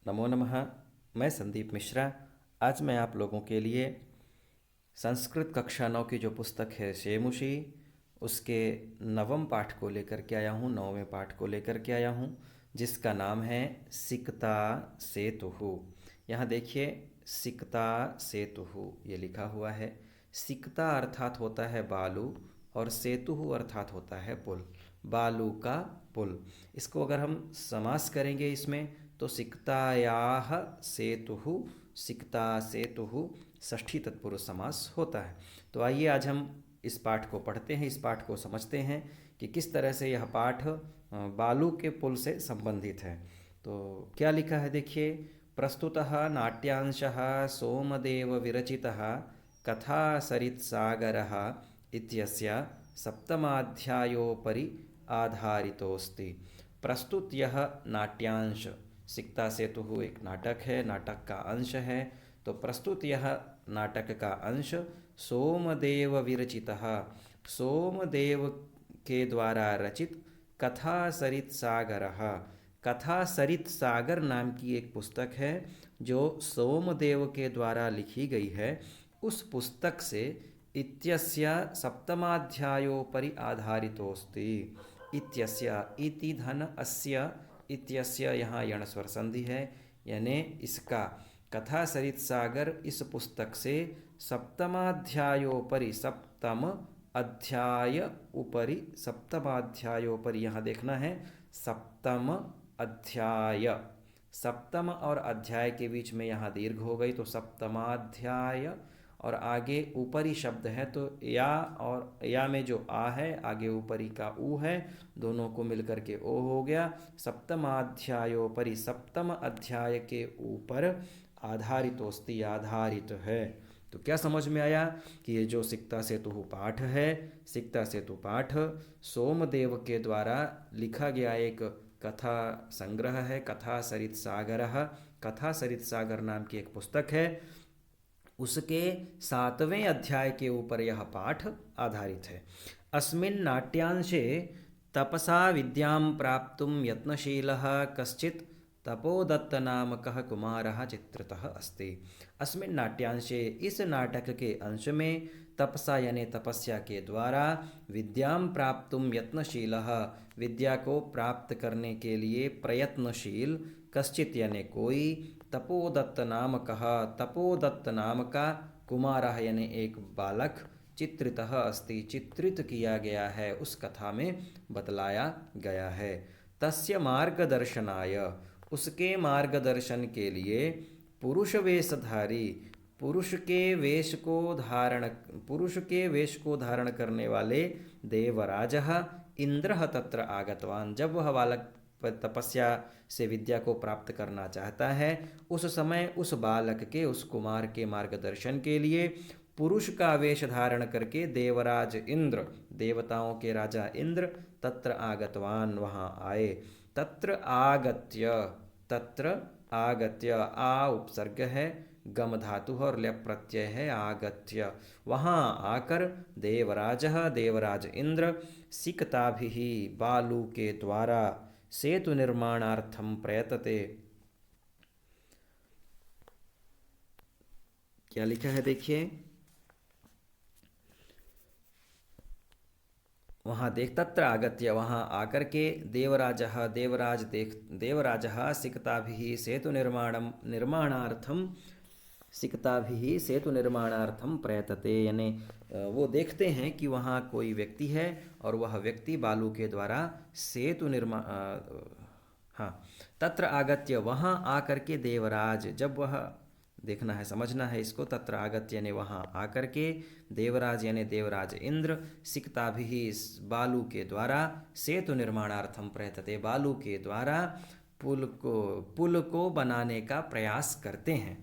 नमो नमः। मैं संदीप मिश्रा। आज मैं आप लोगों के लिए संस्कृत कक्षा 9 की जो पुस्तक है शेमुषी, उसके नवम पाठ को लेकर के आया हूँ, 9वें पाठ को लेकर के आया हूँ, जिसका नाम है सिकता सेतुः। यहाँ देखिए, सिकता सेतुः ये लिखा हुआ है। सिकता अर्थात होता है बालू और सेतुः अर्थात होता है पुल, बालू का पुल। इसको अगर हम समास करेंगे इसमें तो सिकतायाः सेतुः, सिकता सेतुः षष्ठी तत्पुरुष समास होता है। तो आइए आज हम इस पाठ को पढ़ते हैं, इस पाठ को समझते हैं कि किस तरह से यह पाठ बालू के पुल से संबंधित है। तो क्या लिखा है देखिए, प्रस्तुतः नाट्यांशः सोमदेव विरचितः कथा सरित्सागरः इत्यस्य सप्तमाध्यायोपरि आधारितोऽस्ति। प्रस्तुत यह नाट्यांश, सिकता सेतुः एक नाटक है, नाटक का अंश है। तो प्रस्तुत यह नाटक का अंश सोमदेव विरचितः, सोमदेव के द्वारा रचित कथा सरित सागरः, कथा सरित सागर नाम की एक पुस्तक है जो सोमदेव के द्वारा लिखी गई है। उस पुस्तक से इत्यस्य सप्तमाध्यायोपरि आधारितोऽस्ति। इत्यस्य, इति धन अस्य, इत्यस्य यहाँ यण स्वर संधि है, यानी इसका, कथा सरित सागर इस पुस्तक से सप्तमाध्यायोपरि, सप्तम अध्याय उपरि, सप्तमाध्यायोपरि यहाँ देखना है, सप्तम अध्याय, सप्तम और अध्याय के बीच में यहाँ दीर्घ हो गई तो सप्तमाध्याय, और आगे ऊपरी शब्द है तो या, और या में जो आ है आगे ऊपरी का ऊ है, दोनों को मिलकर के ओ हो गया। सप्तमाध्यायोपरि, सप्तम अध्याय के ऊपर आधारितोस्ति, आधारित है। तो क्या समझ में आया कि ये जो सिकता सेतुः पाठ है, सिकता सेतु पाठ सोमदेव के द्वारा लिखा गया एक कथा संग्रह है, कथा सरित सागरः, कथा सरित सागर नाम की एक पुस्तक है। उसके 7वें अध्याय के ऊपर यह पाठ आधारित है। अस्मिन् नाट्यांशे तपसा विद्यां प्राप्तुं यत्नशीलः कश्चित् तपोदत्तनामकः कुमारः चित्रितः अस्ति। अस्मिन् नाट्यांशे, इस नाटक के अंश में, तपसा यानी तपस्या के द्वारा, विद्यां प्राप्तुं यत्नशीलः विद्या को प्राप्त करने के लिए प्रयत्नशील, कश्चित यानी कोई, तपोदत्त नामकः तपोदत्त नाम का, कुमारः यानी एक बालक, चित्रितः अस्ति चित्रित किया गया है, उस कथा में बतलाया गया है। तस्य मार्गदर्शनाय, उसके मार्गदर्शन के लिए, पुरुष वेशधारी, पुरुष के वेश को धारण, पुरुष के वेश को धारण करने वाले देवराजः इंद्रः तत्र आगतवान। जब वह बालक तपस्या से विद्या को प्राप्त करना चाहता है, उस समय उस बालक के, उस कुमार के मार्गदर्शन के लिए पुरुष का वेश धारण करके देवराज इंद्र, देवताओं के राजा इंद्र, तत्र आगतवान वहाँ आए। तत्र आगत्य, तत्र आगत्य, आ उपसर्ग है, गम धातु और ल्यप प्रत्यय है, आगत्य, वहाँ आकर, देवराजः देवराज इंद्र, सिकताभिः बालू के द्वारा, सेतु निर्माणार्थम प्रयतते। क्या लिखा है देखिए, वहाँ देख, तत्र आगत्य वहाँ आकर के, देवराजः देवराजः सिकताभिः सेतु निर्माणार्थम, सिकताभिः सेतु निर्माणार्थम प्रयतते, यानी वो देखते हैं कि वहाँ कोई व्यक्ति है और वह व्यक्ति बालू के द्वारा सेतु निर्माण, हाँ, तत्र आगत्य वहाँ आकर के, देवराज, जब वह, देखना है, समझना है इसको, तत्र आगत्य यानी वहाँ आकर के, देवराज यानी देवराज इंद्र, सिकताभिः बालू के द्वारा, सेतु निर्माणार्थम प्रयतते बालू के द्वारा पुल को बनाने का प्रयास करते हैं।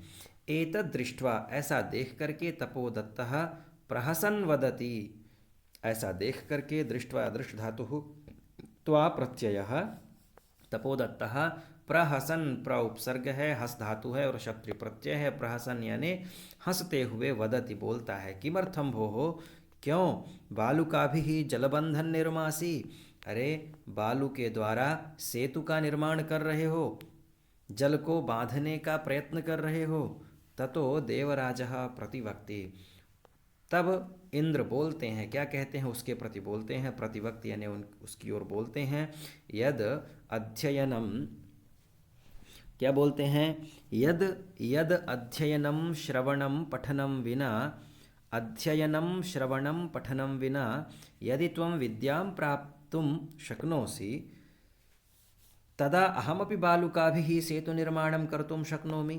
एतद् दृष्ट्वा ऐसा देख करके, तपोदत्तः प्रहसन् वदति, ऐसा देख करके, दृष्ट्वा दृष्ट धातुः त्वा प्रत्ययः, तपोदत्तः प्रहसन, प्र उपसर्ग है, हस धातु है और क्षत्रिय प्रत्यय है, प्रहसन यानी हंसते हुए, वदति बोलता है, किमर्थम भोः क्यों, बालुकाभिः जलबंधन निर्मासी, अरे बालू के द्वारा सेतु का निर्माण कर रहे हो। जल को बांधने का प्रयत्न कर रहे हो। ततो देवराजः प्रतिवक्ति, तब इंद्र बोलते हैं, क्या कहते हैं उसके प्रति बोलते हैं, प्रतिवक्ति यानी उसकी ओर बोलते हैं, यद अध्ययनम, क्या बोलते हैं, यद यद अध्ययनम श्रवणम पठनम विना, अध्ययनम श्रवणम पठनम विना यदि त्वं विद्यां प्राप्तुं शक्नोसि तदा अहमपि बालुकाभिः सेतुनिर्माणं कर्तुं शक्नोमि।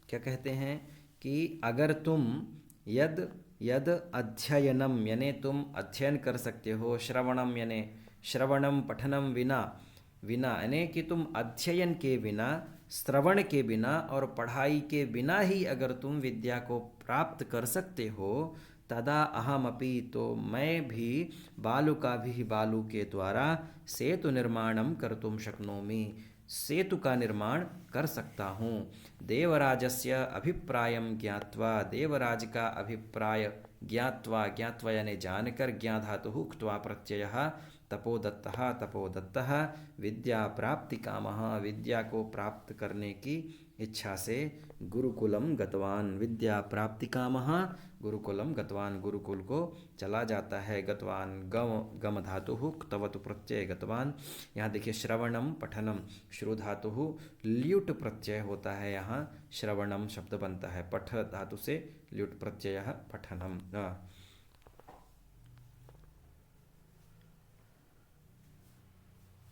क्या कहते हैं कि अगर तुम यद यद अध्ययनम यानी तुम अध्ययन कर सकते हो, श्रवणम यानी श्रवणम पठनम विना, विना यानी कि तुम अध्ययन के बिना, श्रवण के बिना और पढ़ाई के बिना ही अगर तुम विद्या को प्राप्त कर सकते हो, तदा अहमपि तो मैं भी बालुकाभिः बालु के द्वारा सेतु निर्माणम कर्तुम शक्नोमि, सेतु का निर्माण कर सकता हूँ। देवराजस्य अभिप्रायं ज्ञात्वा, देवराज का अभिप्राय ज्ञात्वा, ज्ञात्वा यानी जानकर, ज्ञा धातुः उक्त्वा प्रत्ययः तपोदत्तः, तपोदत्तः विद्या प्राप्ति कामः, विद्या को प्राप्त करने की इच्छा से गुरुकुलम गतवान, विद्या प्राप्ति कामः गुरुकुलम गतवान, गुरुकुल को चला जाता है। गतवान गम गम धातु तवतु प्रत्यय गतवान। यहाँ देखिए श्रवणम पठनम, श्रु धातु ल्युट प्रत्यय होता है, यहाँ श्रवणम शब्द बनता है, पठ धातु से ल्युट प्रत्यय पठनम।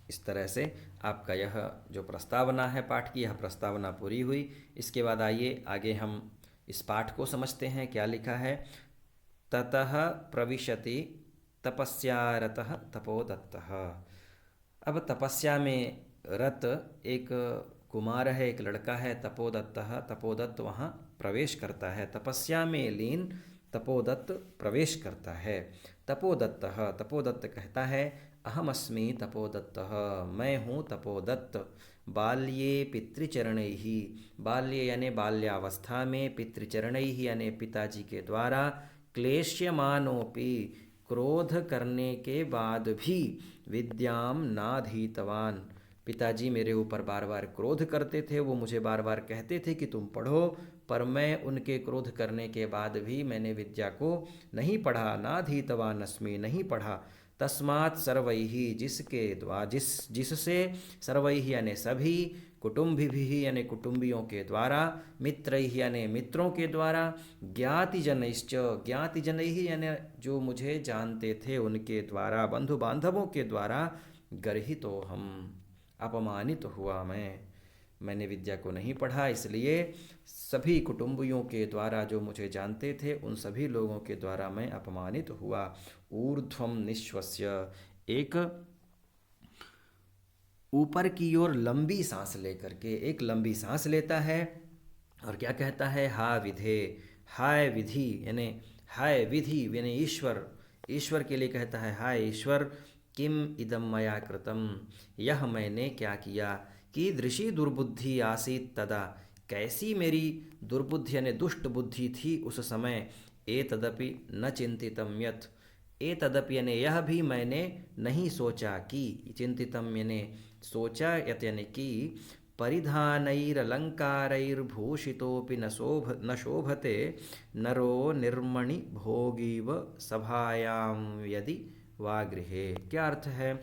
इस तरह से आपका यह जो प्रस्तावना है पाठ की, यह प्रस्तावना पूरी हुई। इसके बाद आइए आगे हम इस पाठ को समझते हैं। क्या लिखा है, ततः प्रविशति तपस्यारतः तपोदत्तः। अब तपस्या में रत एक कुमार है, एक लड़का है, तपोदत्तः, तपोदत्त वहाँ प्रवेश करता है। तपस्या में लीन तपोदत्त प्रवेश करता है। तपोदत्तः, तपोदत्त कहता है, अहमस्मि तपोदत्तः, मैं हूँ तपोदत्त। बाल्ये पितृचरणैः, बाल्ये यानी बाल्यावस्था में, पितृचरणैः यानी पिताजी के द्वारा, क्लेश्यमानोपि क्रोध करने के बाद भी विद्याम नाधीतवान, पिताजी मेरे ऊपर बार बार क्रोध करते थे, वो मुझे बार बार कहते थे कि तुम पढ़ो, पर मैं उनके क्रोध करने के बाद भी मैंने विद्या को नहीं पढ़ा। नाधीतवान अस्मि, नहीं पढ़ा। तस्मात् सर्वैः, जिसके द्वारा, जिससे, सर्वैः यानी सभी, कुटुम्बिभिः यानी कुटुंबियों के द्वारा, मित्रैः यानी मित्रों के द्वारा, ज्ञातिजनैश्च, ज्ञातिजनैः यानी जो मुझे जानते थे उनके द्वारा, बंधु बांधवों के द्वारा, गर्हितो हम, अपमानित हुआ मैंने विद्या को नहीं पढ़ा, इसलिए सभी कुटुंबियों के द्वारा, जो मुझे जानते थे उन सभी लोगों के द्वारा मैं अपमानित हुआ। ऊर्ध्वम निश्वस्य, एक ऊपर की ओर लंबी सांस लेकर के, एक लंबी सांस लेता है और क्या कहता है, हा विधे, हाय विधि यानी हाय विधि यानी ईश्वर, ईश्वर के लिए कहता है, हाय ईश्वर, किम इदम मया कृतम, यह मैंने क्या किया, कीदृशी दुर्बुद्धि आसीत तदा, कैसी मेरी दुर्बुद्धि यानी दुष्ट बुद्धि थी उस समय, एतदपि न चिंतितम यत्, एतदपि यानी यह भी मैंने नहीं सोचा कि, चिंतितम यानी सोचा, यत् यानी कि, परिधानैरलङ्कारैर्भूषितोऽपि न शोभते नरो निर्मणि भोगीव सभायां यदि वा गृहे। क्या अर्थ है,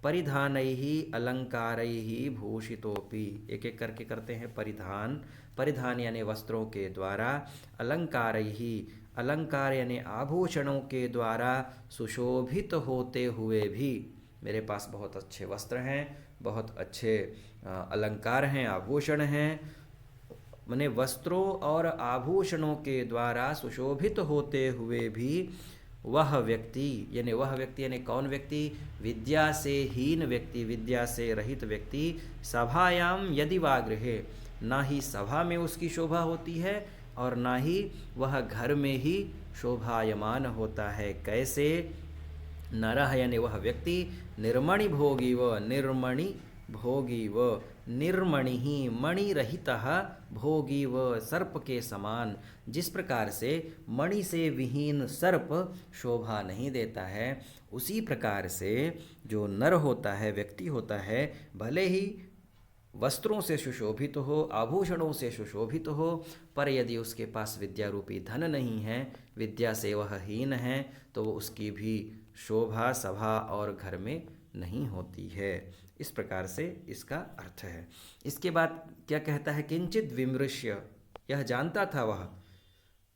परिधानैः अलंकारैः भूषितोपि, एक एक करके करते हैं, परिधान, परिधान यानी वस्त्रों के द्वारा, अलंकारैः, अलंकार यानी आभूषणों के द्वारा, सुशोभित होते हुए भी, मेरे पास बहुत अच्छे वस्त्र हैं, बहुत अच्छे अलंकार हैं, आभूषण हैं, माने वस्त्रों और आभूषणों के द्वारा सुशोभित होते हुए भी, वह व्यक्ति यानी कौन व्यक्ति, विद्या से हीन व्यक्ति, विद्या से रहित व्यक्ति, सभायाम यदि वा गृहे, ना ही सभा में उसकी शोभा होती है और ना ही वह घर में ही शोभायमान होता है। कैसे, नरः यानी वह व्यक्ति, निर्मणि भोगी व, निर्मणि भोगी व, निर्मणि ही मणि रहितः, भोगी व सर्प के समान, जिस प्रकार से मणि से विहीन सर्प शोभा नहीं देता है, उसी प्रकार से जो नर होता है, व्यक्ति होता है, भले ही वस्त्रों से सुशोभित हो, आभूषणों से सुशोभित हो, पर यदि उसके पास विद्या रूपी धन नहीं है, विद्या से वह हीन है, तो उसकी भी शोभा सभा और घर में नहीं होती है। इस प्रकार से इसका अर्थ है। इसके बाद क्या कहता है, किंचित विमृश्य, यह जानता था वह,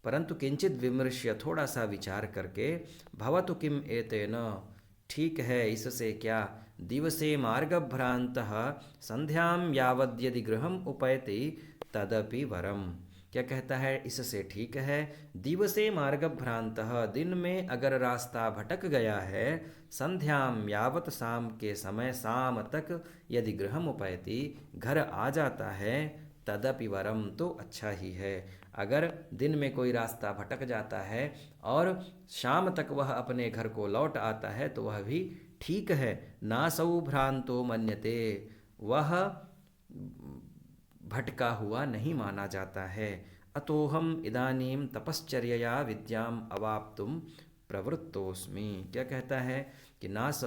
परंतु किंचित विमृश्य, थोड़ा सा विचार करके, भवतु किम एतेन, ठीक है इससे क्या, दिवसे मार्गभ्रांतः संध्यां यावद् यदि गृहम् उपैति तदपि वरम। क्या कहता है, इससे ठीक है, दिवसे मार्गभ्रांतः, दिन में अगर रास्ता भटक गया है, संध्याम यावत, शाम के समय, शाम तक, यदि गृहम् उपैति, घर आ जाता है, तदपि वरम, तो अच्छा ही है। अगर दिन में कोई रास्ता भटक जाता है और शाम तक वह अपने घर को लौट आता है तो वह भी ठीक है। नासौ भ्रांतो मन्यते, वह भटका हुआ नहीं माना जाता है। अतोहम इदानीम तपश्चर्यया विद्याम अवाप्तुम प्रवृत्तोस्मि। क्या कहता है कि नास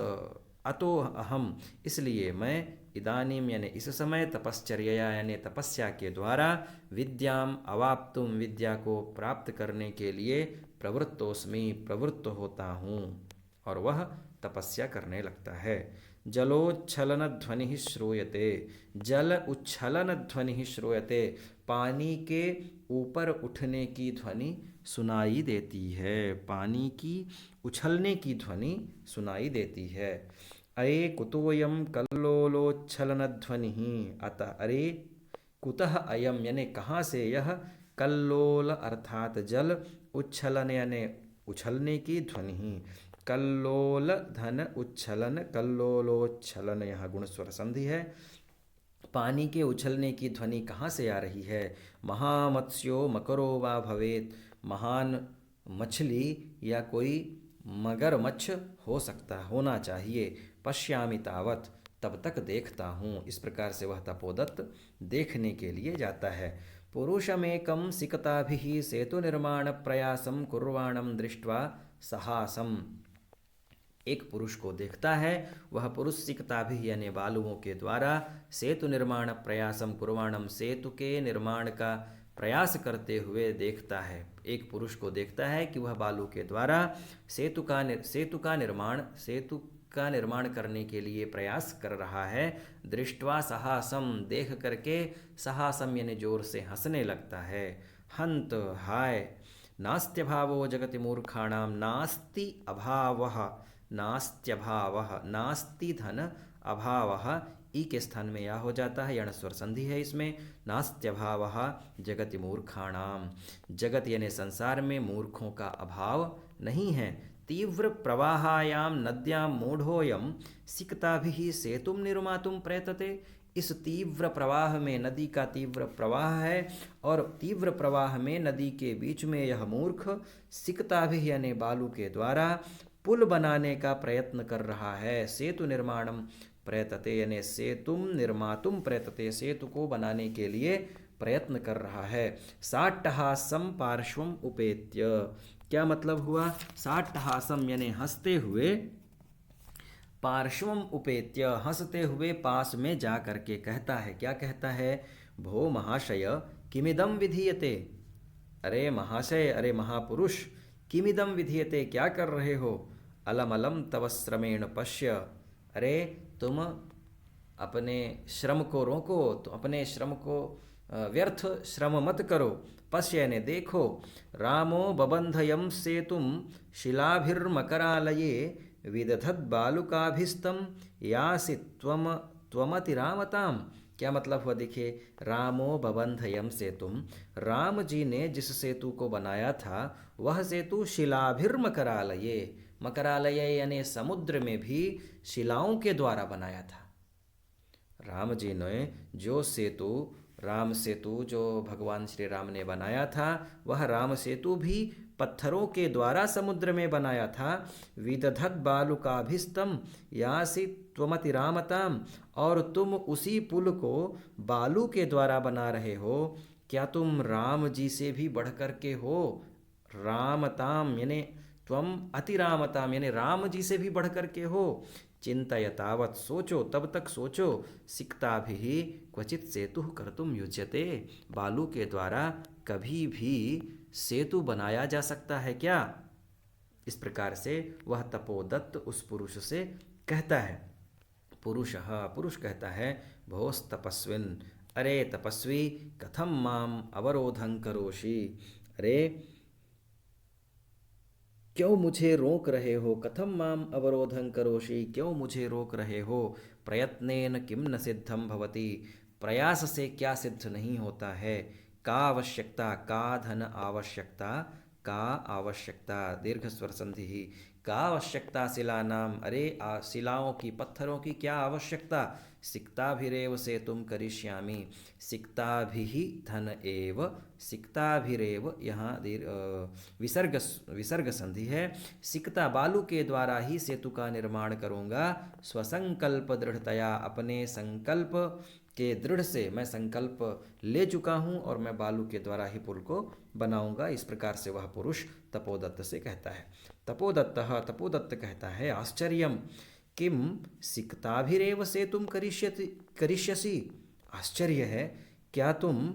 अतो अहम, इसलिए मैं, इदानीम यानी इस समय, तपश्चर्या यानी तपस्या के द्वारा, विद्याम अवाप्तुम, विद्या को प्राप्त करने के लिए, प्रवृत्तोस्मि, प्रवृत्त होता हूँ, और वह तपस्या करने लगता है। जलोच्छलन ध्वनि श्रूयते, जल उच्छलन ध्वनि श्रूयते, पानी के ऊपर उठने की ध्वनि सुनाई देती है, पानी की उछलने की ध्वनि सुनाई देती है। अरे कुतोयम कल्लोलोच्छलन ध्वनि, अतः अरे कुतः अयम यानी कहाँ से यह, कल्लोल अर्थात जल, उच्छलन यानी उछलने की ध्वनि, कल्लोल धन उच्छलन, कल्लोलोच्छलन, यहाँ गुणस्वर संधि है। पानी के उछलने की ध्वनि कहाँ से आ रही है, महामत्स्यो मकरो वा भवेत, महान मछली या कोई मगरमच्छ हो सकता, होना चाहिए। पश्यामि तावत, तब तक देखता हूँ। इस प्रकार से वह तपोदत्त देखने के लिए जाता है। पुरुषमेकं सिकताभिः सेतु निर्माण प्रयासम कुर्वाणम दृष्ट्वा सहासम, एक पुरुष को देखता है, वह पुरुष सिकताभिः यानी बालुओं के द्वारा, सेतु निर्माण प्रयासम कुर्वाणम, सेतु के निर्माण का प्रयास करते हुए देखता है। एक पुरुष को देखता है कि वह बालू के द्वारा सेतु का निर्माण करने के लिए प्रयास कर रहा है। दृष्ट्वा सहासम, देख करके, सहासम यानी जोर से हंसने लगता है। हंत, हाय। नास्त्यभावो जगति मूर्खाणाम, नास्ति अभावः, नास्त्यभावः, नास्ति धन, अभावः, ई के स्थान में या हो जाता है, यणस्वर संधि है इसमें। नास्त्यभावः जगति मूर्खाणाम, जगत यानी संसार में मूर्खों का अभाव नहीं है। तीव्र प्रवाहायाम नद्यां मूढ़ोयम सिकताभिः सेतुम निर्मातुम प्रयतते, इस तीव्र प्रवाह में, नदी का तीव्र प्रवाह है और तीव्र प्रवाह में नदी के बीच में यह मूर्ख सिकताभिः यानी बालू के द्वारा पुल बनाने का प्रयत्न कर रहा है। सेतु निर्माणम प्रयतते यानी सेतुम निर्मातुम प्रयतते, सेतु को बनाने के लिए प्रयत्न कर रहा है। साट्टहासम पार्श्वम उपेत्य, क्या मतलब हुआ, साट्टहासम यानी हंसते हुए, पार्श्वम उपेत्य हंसते हुए पास में जा करके कहता है। क्या कहता है, भो महाशय किमिदम विधीयते, अरे महाशय, अरे महापुरुष, किमिदम विधीयते, क्या कर रहे हो, अलम अलम तव श्रमेण पश्य, अरे तुम अपने श्रम को रोको, तो अपने श्रम को व्यर्थ श्रम मत करो। पश्य यानी देखो, रामो बबंधयम सेतुम शिलाभिर्मकरालये विदधत बालुकाभिस्तम यासि त्वमति रामताम। क्या मतलब हुआ, देखिए, रामो बबंधयम सेतुम, राम जी ने जिस सेतु को बनाया था वह सेतु शिलाभिर्मकरालये, मकरालय यानी समुद्र में भी शिलाओं के द्वारा बनाया था। राम जी ने जो सेतु, राम सेतु जो भगवान श्री राम ने बनाया था, वह राम सेतु भी पत्थरों के द्वारा समुद्र में बनाया था। विदधत बालुकाभिस्तम यासि त्वमति रामताम, और तुम उसी पुल को बालू के द्वारा बना रहे हो, क्या तुम राम जी से भी बढ़ कर के हो। रामताम यानी त्वम अति रामताम यानी राम जी से भी बढ़ कर के हो। चिंतयतावत्, सोचो तब तक सोचो, सिक्ताभिः क्वचित सेतुः कर्तुं युज्यते, बालू के द्वारा कभी भी सेतु बनाया जा सकता है क्या। इस प्रकार से वह तपोदत्त उस पुरुष से कहता है। पुरुषः, पुरुष कहता है, भोस् तपस्विन्, अरे तपस्वी, कथम माम अवरोधं करोषि, अरे क्यों मुझे रोक रहे हो, कथम माम अवरोधं करोषि, क्यों मुझे रोक रहे हो, प्रयत्नेन किम न सिद्धम भवति, प्रयास से क्या सिद्ध नहीं होता है, का आवश्यकता, का धन आवश्यकता, का आवश्यकता दीर्घ स्वर संधि ही, का आवश्यकता शिलानाम, अरे शिलाओं की, पत्थरों की क्या आवश्यकता, सिक्ताभिरेव से तुम करिष्यामि, सिक्ताभिः धन एव, सिक्ताभिरेव यहाँ विसर्ग विसर्ग संधि है, सिक्ता बालू के द्वारा ही सेतु का निर्माण करूँगा, स्वसंकल्प दृढ़तया, अपने संकल्प के दृढ़ से मैं संकल्प ले चुका हूँ और मैं बालू के द्वारा ही पुल को बनाऊंगा। इस प्रकार से वह पुरुष तपोदत्त से कहता है। तपोदत्तः, तपोदत्त कहता है, आश्चर्यम किम सिक्ताभिरेव से तुम करिष्यसि, आश्चर्य है, क्या तुम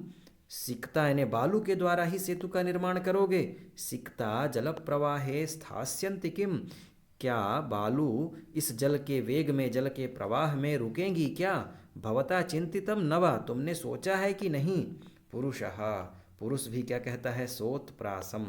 सिक्ता यानी बालू के द्वारा ही सेतु का निर्माण करोगे, सिक्ता जल प्रवाहे स्थास्यन्ति किम, क्या बालू इस जल के वेग में, जल के प्रवाह में रुकेंगी क्या, भवता चिंतितम न वा, तुमने सोचा है कि नहीं, पुरुषः, पुरुष भी क्या कहता है, सोत्प्रासम,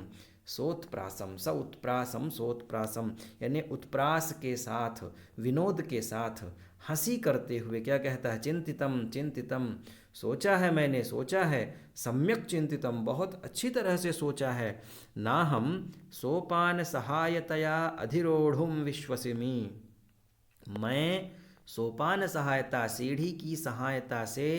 सोत्प्रासम, स उत्प्रासम सोत्प्रासम, यानी उत्प्रास के साथ, विनोद के साथ, हंसी करते हुए क्या कहता है, चिंतितम, चिंतितम, सोचा है मैंने, सोचा है, सम्यक चिंतितम, बहुत अच्छी तरह से सोचा है, ना हम सोपान सहायतया अधिरोढ़ुम विश्वसिमि, मैं सोपान सहायता, सीढ़ी की सहायता से,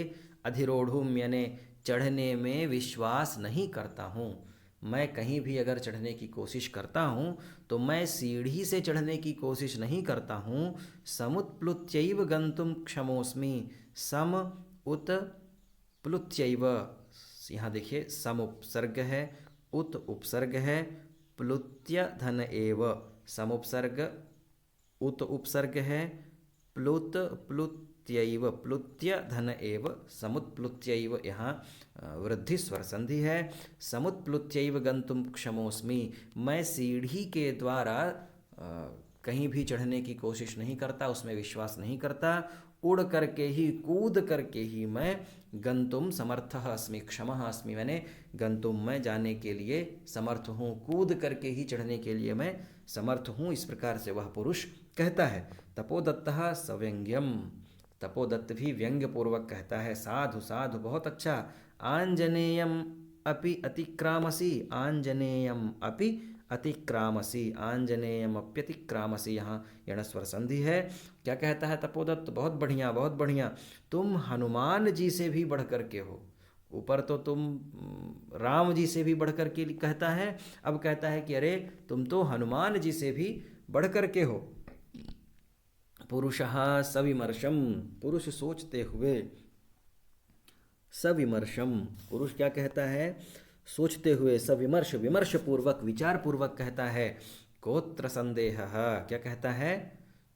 अधिरोढ़ुम यानी चढ़ने में विश्वास नहीं करता हूँ, मैं कहीं भी अगर चढ़ने की कोशिश करता हूँ तो मैं सीढ़ी से चढ़ने की कोशिश नहीं करता हूँ, समुत्प्लुत्यैव गंतुम क्षमोस्मि, सम उत प्लुत्यैव, यहाँ देखिए सम उपसर्ग है, उत उपसर्ग है, प्लुत्य धन एव, सम उपसर्ग, उत उपसर्ग है, प्लुत प्लुत्यैव, प्लुत्य धन एव, समुत्प्लुत्यैव यहाँ वृद्धि स्वर संधि है, समुत्प्लुत्यैव गंतुम क्षमोस्मि, मैं सीढ़ी के द्वारा कहीं भी चढ़ने की कोशिश नहीं करता, उसमें विश्वास नहीं करता, उड़ करके ही, कूद करके ही मैं गंतुम समर्थः अस्मि, क्षमः अस्मि, मैंने गंतुम में जाने के लिए समर्थ हूँ, कूद करके ही चढ़ने के लिए मैं समर्थ हूँ। इस प्रकार से वह पुरुष कहता है। तपोदत्तः सव्यंग्यम, तपोदत्त भी व्यंग्य पूर्वक कहता है, साधु साधु बहुत अच्छा, आंजनेयम अपि अतिक्रामसि, आंजनेयम अपि अतिक्रामसि, आंजनेयम अप्यतिक्रामसि, यहाँ यणस्वर संधि है। क्या कहता है तपोदत्त, बहुत बढ़िया, बहुत बढ़िया, तुम हनुमान जी से भी बढ़ कर के हो, ऊपर तो तुम राम जी से भी बढ़ कर के कहता है, अब कहता है कि अरे तुम तो हनुमान जी से भी बढ़ कर के हो। पुरुषः सविमर्शम, पुरुष सोचते हुए, सविमर्शम, पुरुष क्या कहता है, सोचते हुए, सविमर्श, विमर्श पूर्वक, विचार पूर्वक कहता है, कोत्र संदेहः, क्या कहता है,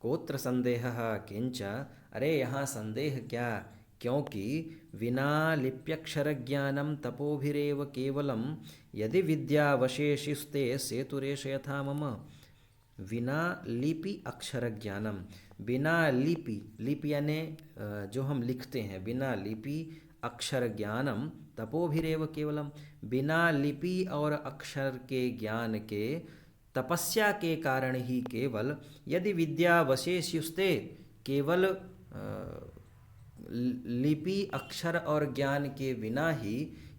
कोत्र संदेहः, किंच, अरे यहाँ संदेह क्या, क्योंकि विना लिप्यक्षर ज्ञानम तपोभिरेव केवलम, यदि विद्यावशेषिस्ते सेतुरेश यथा मम, विना लिपि अक्षर ज्ञानम, बिना लिपि, लिपि यानी जो हम लिखते हैं, बिना लिपि अक्षर ज्ञानम तपोभिरेव केवलम, बिना लिपि और अक्षर के ज्ञान के, तपस्या के कारण ही केवल, यदि विद्या वशेष्युस्ते, केवल लिपि अक्षर और ज्ञान के बिना ही,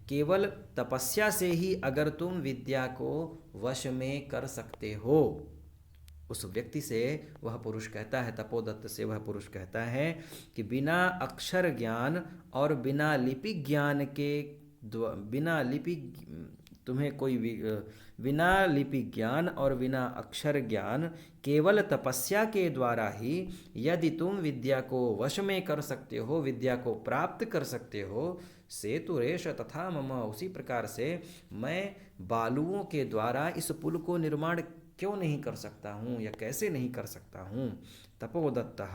केवल तपस्या से ही अगर तुम विद्या को वश में कर सकते हो, उस व्यक्ति से वह पुरुष कहता है, तपोदत्त से वह पुरुष कहता है कि बिना अक्षर ज्ञान और बिना लिपि ज्ञान के, बिना लिपि, तुम्हें कोई बिना लिपि ज्ञान और बिना अक्षर ज्ञान, केवल तपस्या के द्वारा ही यदि तुम विद्या को वश में कर सकते हो, विद्या को प्राप्त कर सकते हो, सेतुरेश तथा मम, उसी प्रकार से मैं बालुओं के द्वारा इस पुल को निर्माण क्यों नहीं कर सकता हूँ, या कैसे नहीं कर सकता हूँ। तपोदत्तः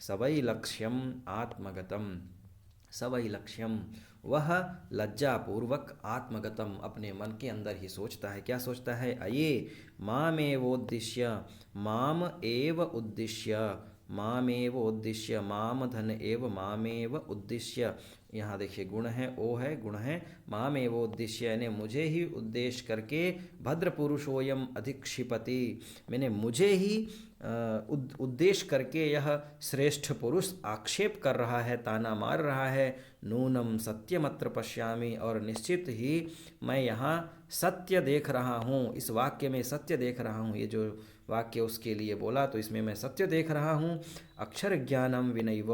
स वै लक्ष्यम आत्मगतम। स वै लक्ष्यम, वह लज्जापूर्वक आत्मगतम अपने मन के अंदर ही सोचता है। क्या सोचता है? अये मामेवोद्दिश्य, माम एव उद्दिश्य, मामेव उद्दिश्य, माम धन एव मामेव उद्दिश्य। यहाँ देखिए गुण है, ओ है, गुण है, मामेव उद्दिश्य यानी मुझे ही उद्देश्य करके, भद्र पुरुषोयम अधिक्षिपति, मैंने मुझे ही उद्देश्य करके यह श्रेष्ठ पुरुष आक्षेप कर रहा है, ताना मार रहा है। नूनम सत्यमत्र पश्यामि, और निश्चित ही मैं यहाँ सत्य देख रहा हूँ, इस वाक्य में सत्य देख रहा हूँ। ये जो वाक्य उसके लिए बोला तो इसमें मैं सत्य देख रहा हूँ। अक्षर ज्ञानम विनैव,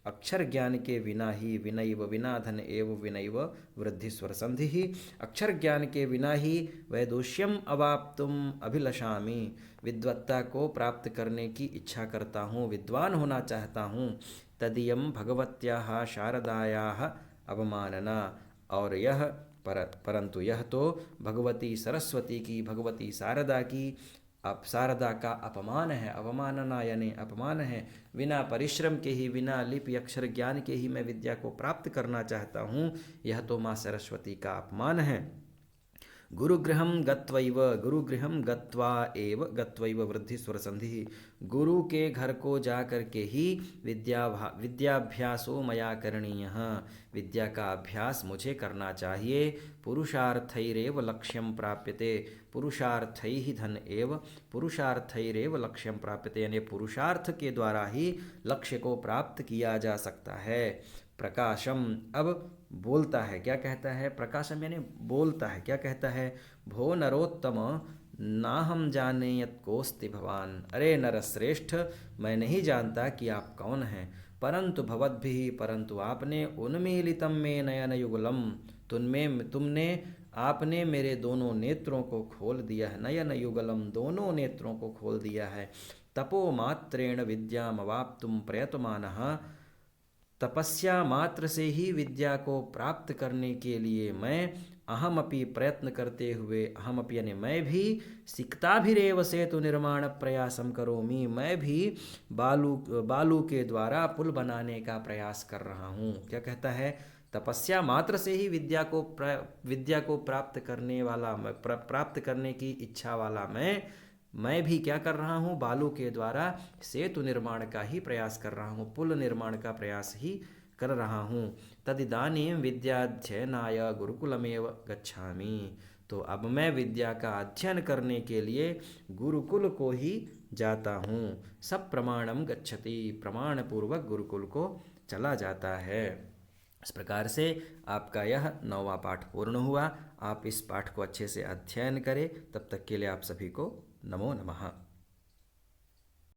अक्षर ज्ञान के बिना ही, विनैव विना धन एव विनैव वृद्धि स्वर संधि ही, अक्षर ज्ञान के बिना ही वैदुष्यम अवाप्तुम अभिलषामि, विद्वत्ता को प्राप्त करने की इच्छा करता हूँ, विद्वान होना चाहता हूँ। तदीयम भगवत्याः शारदायाः अवमानना, और यह परंतु यह तो भगवती सरस्वती की, भगवती शारदा की, अब शारदा का अपमान है। अवमानना यानी अपमान है। बिना परिश्रम के ही, बिना लिपि अक्षर ज्ञान के ही मैं विद्या को प्राप्त करना चाहता हूँ, यह तो माँ सरस्वती का अपमान है। गुरुगृहं गत्वैव, गुरुगृहं गत्वा एव, गत्वैव वृद्धि स्वर संधि, गुरु के घर को जा कर के ही विद्याभ्यासो मया करणीयः, विद्या का अभ्यास मुझे करना चाहिए। पुरुषार्थैरेव लक्ष्यं प्राप्यते, पुरुषार्थैः धन एव, पुरुषार्थैरेव लक्ष्यं प्राप्यते यानी पुरुषार्थ के द्वारा ही लक्ष्य को प्राप्त किया जा सकता है। प्रकाशम, अब बोलता है, क्या कहता है? प्रकाशम यानी बोलता है, क्या कहता है? भो नरोत्तम ना हम जाने यत् कोस्ति भवान, अरे नरश्रेष्ठ, मैं नहीं जानता कि आप कौन हैं, परंतु भवद्भिः, परंतु आपने, उन्मीलितम में नयन युगलम, तुमने आपने मेरे दोनों नेत्रों को खोल दिया है। नयन युगलम, दोनों नेत्रों को खोल दिया है। तपो मात्रेण विद्याम अवाप्तुम प्रयतमानः, तपस्या मात्र से ही विद्या को प्राप्त करने के लिए मैं अहमपि प्रयत्न करते हुए, अहमपि यानी मैं भी, सिक्ताभिरेव सेतु निर्माण प्रयासम करोमि, मैं भी बालू के द्वारा पुल बनाने का प्रयास कर रहा हूँ। क्या कहता है? तपस्या मात्र से ही विद्या को प्राप्त करने वाला, प्राप्त करने की इच्छा वाला मैं भी क्या कर रहा हूँ? बालू के द्वारा सेतु निर्माण का ही प्रयास कर रहा हूँ, पुल निर्माण का प्रयास ही कर रहा हूँ। तदिदानीं विद्याध्ययनाय गुरुकुलमेव गच्छामि, तो अब मैं विद्या का अध्ययन करने के लिए गुरुकुल को ही जाता हूँ। सब प्रमाणम गच्छति, प्रमाण पूर्वक गुरुकुल को चला जाता है। इस प्रकार से आपका यह 9वां पाठ पूर्ण हुआ। आप इस पाठ को अच्छे से अध्ययन करें। तब तक के लिए आप सभी को नमो नमः।